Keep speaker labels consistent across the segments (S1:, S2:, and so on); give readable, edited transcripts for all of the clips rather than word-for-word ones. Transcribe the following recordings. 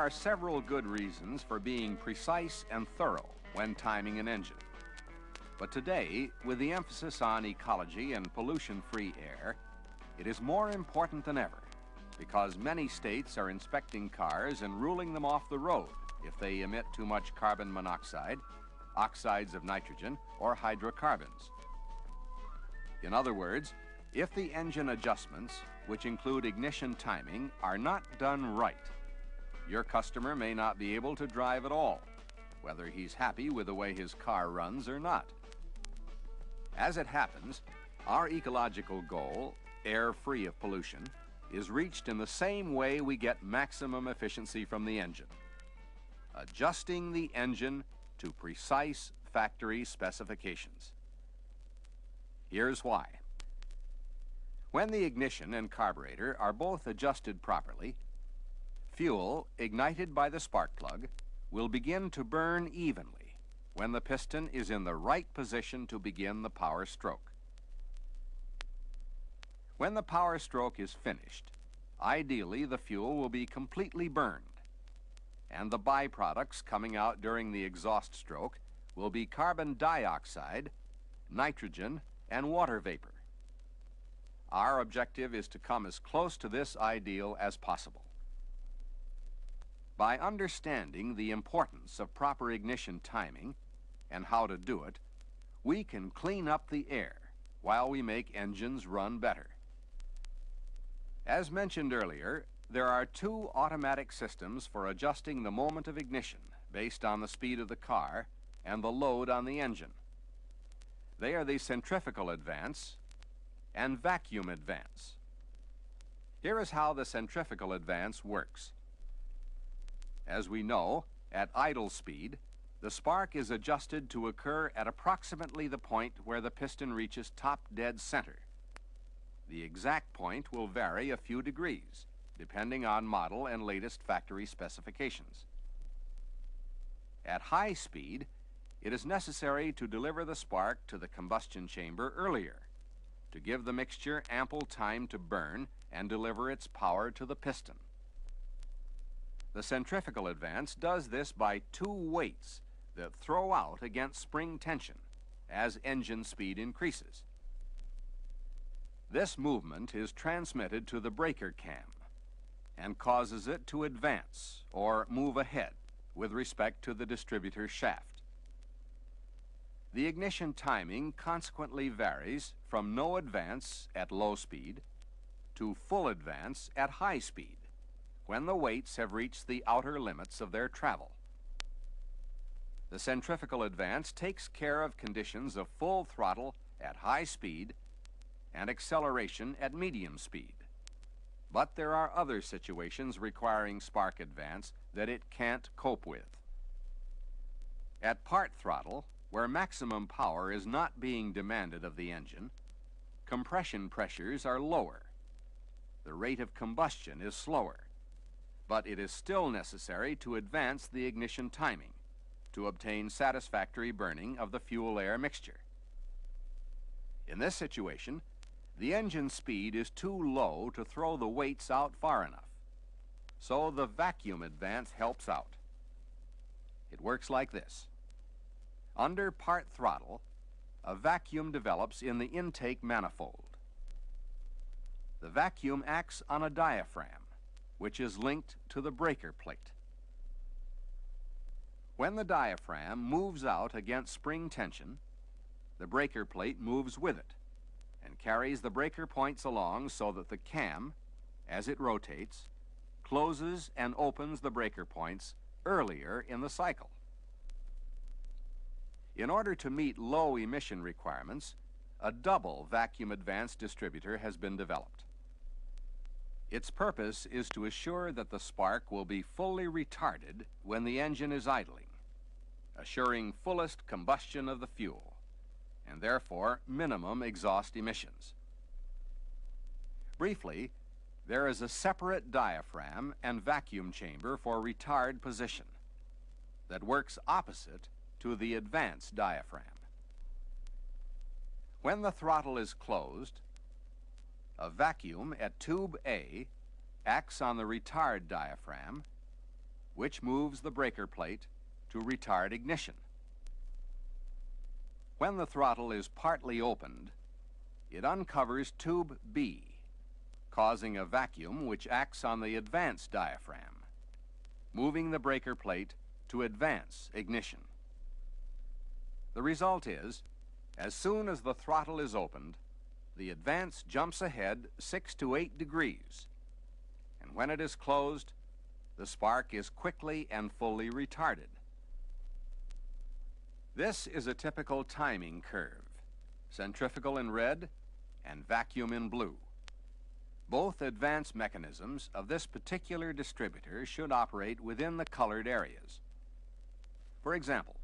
S1: are several good reasons for being precise and thorough when timing an engine. But today, with the emphasis on ecology and pollution-free air, it is more important than ever because many states are inspecting cars and ruling them off the road if they emit too much carbon monoxide, oxides of nitrogen, or hydrocarbons. In other words, if the engine adjustments, which include ignition timing, are not done right, your customer may not be able to drive at all, whether he's happy with the way his car runs or not. As it happens, our ecological goal, air free of pollution, is reached in the same way we get maximum efficiency from the engine: adjusting the engine to precise factory specifications. Here's why. When the ignition and carburetor are both adjusted properly, fuel ignited by the spark plug will begin to burn evenly when the piston is in the right position to begin the power stroke. When the power stroke is finished, ideally the fuel will be completely burned, and the byproducts coming out during the exhaust stroke will be carbon dioxide, nitrogen, and water vapor. Our objective is to come as close to this ideal as possible. By understanding the importance of proper ignition timing and how to do it, we can clean up the air while we make engines run better. As mentioned earlier, there are two automatic systems for adjusting the moment of ignition based on the speed of the car and the load on the engine. They are the centrifugal advance and vacuum advance. Here is how the centrifugal advance works. As we know, at idle speed, the spark is adjusted to occur at approximately the point where the piston reaches top dead center. The exact point will vary a few degrees, depending on model and latest factory specifications. At high speed, it is necessary to deliver the spark to the combustion chamber earlier, to give the mixture ample time to burn and deliver its power to the piston. The centrifugal advance does this by two weights that throw out against spring tension as engine speed increases. This movement is transmitted to the breaker cam and causes it to advance or move ahead with respect to the distributor shaft. The ignition timing consequently varies from no advance at low speed to full advance at high speed when the weights have reached the outer limits of their travel. The centrifugal advance takes care of conditions of full throttle at high speed and acceleration at medium speed. But there are other situations requiring spark advance that it can't cope with. At part throttle, where maximum power is not being demanded of the engine, compression pressures are lower. The rate of combustion is slower, but it is still necessary to advance the ignition timing to obtain satisfactory burning of the fuel-air mixture. In this situation, the engine speed is too low to throw the weights out far enough, so the vacuum advance helps out. It works like this. Under part throttle, a vacuum develops in the intake manifold. The vacuum acts on a diaphragm, which is linked to the breaker plate. When the diaphragm moves out against spring tension, the breaker plate moves with it and carries the breaker points along so that the cam, as it rotates, closes and opens the breaker points earlier in the cycle. In order to meet low emission requirements, a double vacuum advance distributor has been developed. Its purpose is to assure that the spark will be fully retarded when the engine is idling, assuring fullest combustion of the fuel, and therefore minimum exhaust emissions. Briefly, there is a separate diaphragm and vacuum chamber for retard position that works opposite to the advance diaphragm. When the throttle is closed, a vacuum at tube A acts on the retard diaphragm which moves the breaker plate to retard ignition. When the throttle is partly opened, it uncovers tube B, causing a vacuum which acts on the advance diaphragm, moving the breaker plate to advance ignition. The result is, as soon as the throttle is opened, the advance jumps ahead 6 to 8 degrees, and when it is closed, the spark is quickly and fully retarded. This is a typical timing curve, centrifugal in red and vacuum in blue. Both advance mechanisms of this particular distributor should operate within the colored areas. For example,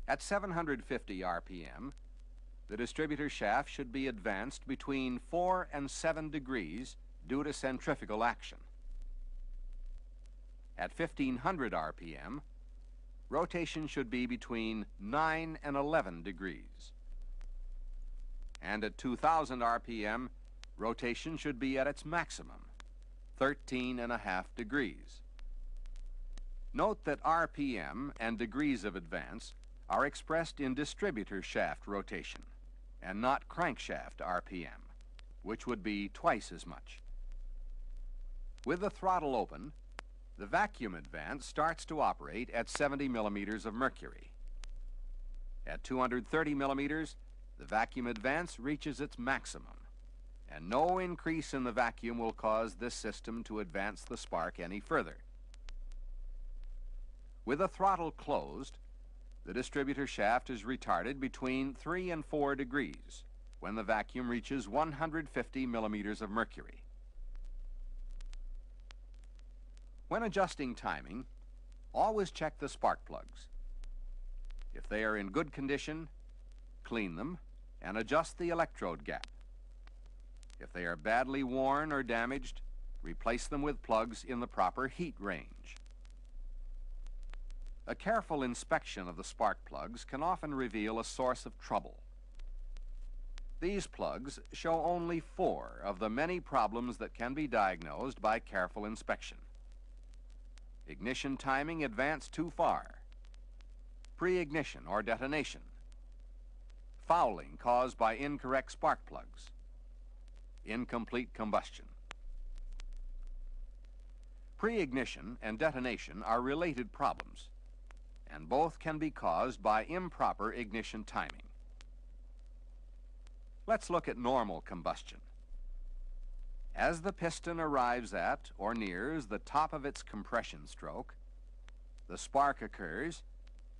S1: at 750 RPM, the distributor shaft should be advanced between 4 and 7 degrees due to centrifugal action. At 1500 RPM, rotation should be between 9 and 11 degrees. And at 2000 RPM, rotation should be at its maximum, 13.5 degrees. Note that RPM and degrees of advance are expressed in distributor shaft rotation and not crankshaft RPM, which would be twice as much. With the throttle open, the vacuum advance starts to operate at 70 millimeters of mercury. At 230 millimeters, the vacuum advance reaches its maximum, and no increase in the vacuum will cause this system to advance the spark any further. With the throttle closed, the distributor shaft is retarded between 3 and 4 degrees when the vacuum reaches 150 millimeters of mercury. When adjusting timing, always check the spark plugs. If they are in good condition, clean them and adjust the electrode gap. If they are badly worn or damaged, replace them with plugs in the proper heat range. A careful inspection of the spark plugs can often reveal a source of trouble. These plugs show only 4 of the many problems that can be diagnosed by careful inspection. Ignition timing advanced too far, pre-ignition or detonation, fouling caused by incorrect spark plugs, incomplete combustion. Pre-ignition and detonation are related problems, and both can be caused by improper ignition timing. Let's look at normal combustion. As the piston arrives at or nears the top of its compression stroke, the spark occurs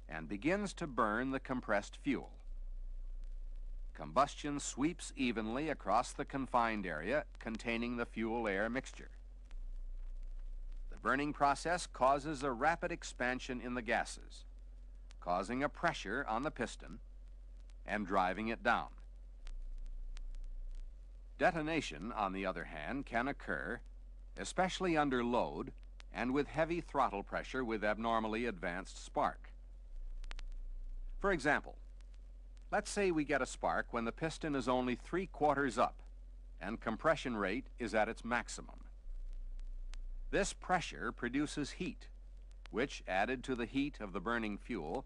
S1: and begins to burn the compressed fuel. Combustion sweeps evenly across the confined area containing the fuel-air mixture. The burning process causes a rapid expansion in the gases, causing a pressure on the piston and driving it down. Detonation, on the other hand, can occur, especially under load and with heavy throttle pressure with abnormally advanced spark. For example, let's say we get a spark when the piston is only 3/4 up and compression rate is at its maximum. This pressure produces heat, which, added to the heat of the burning fuel,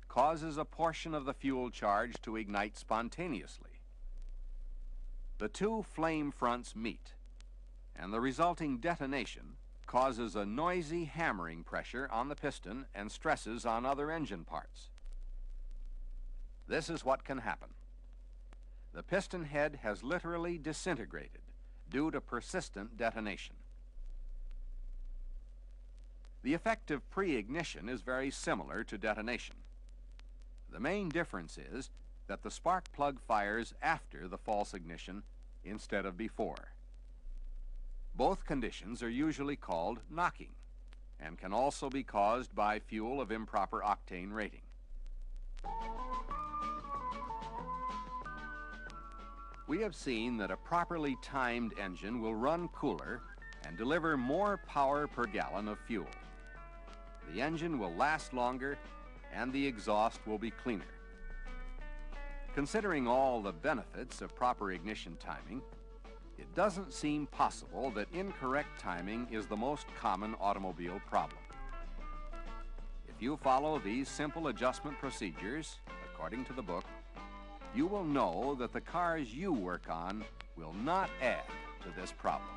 S1: causes a portion of the fuel charge to ignite spontaneously. The two flame fronts meet, and the resulting detonation causes a noisy hammering pressure on the piston and stresses on other engine parts. This is what can happen. The piston head has literally disintegrated due to persistent detonation. The effect of pre-ignition is very similar to detonation. The main difference is that the spark plug fires after the false ignition instead of before. Both conditions are usually called knocking and can also be caused by fuel of improper octane rating. We have seen that a properly timed engine will run cooler and deliver more power per gallon of fuel. The engine will last longer and the exhaust will be cleaner. Considering all the benefits of proper ignition timing, It doesn't seem possible that incorrect timing is the most common automobile problem. If you follow these simple adjustment procedures, according to the book, you will know that the cars you work on will not add to this problem.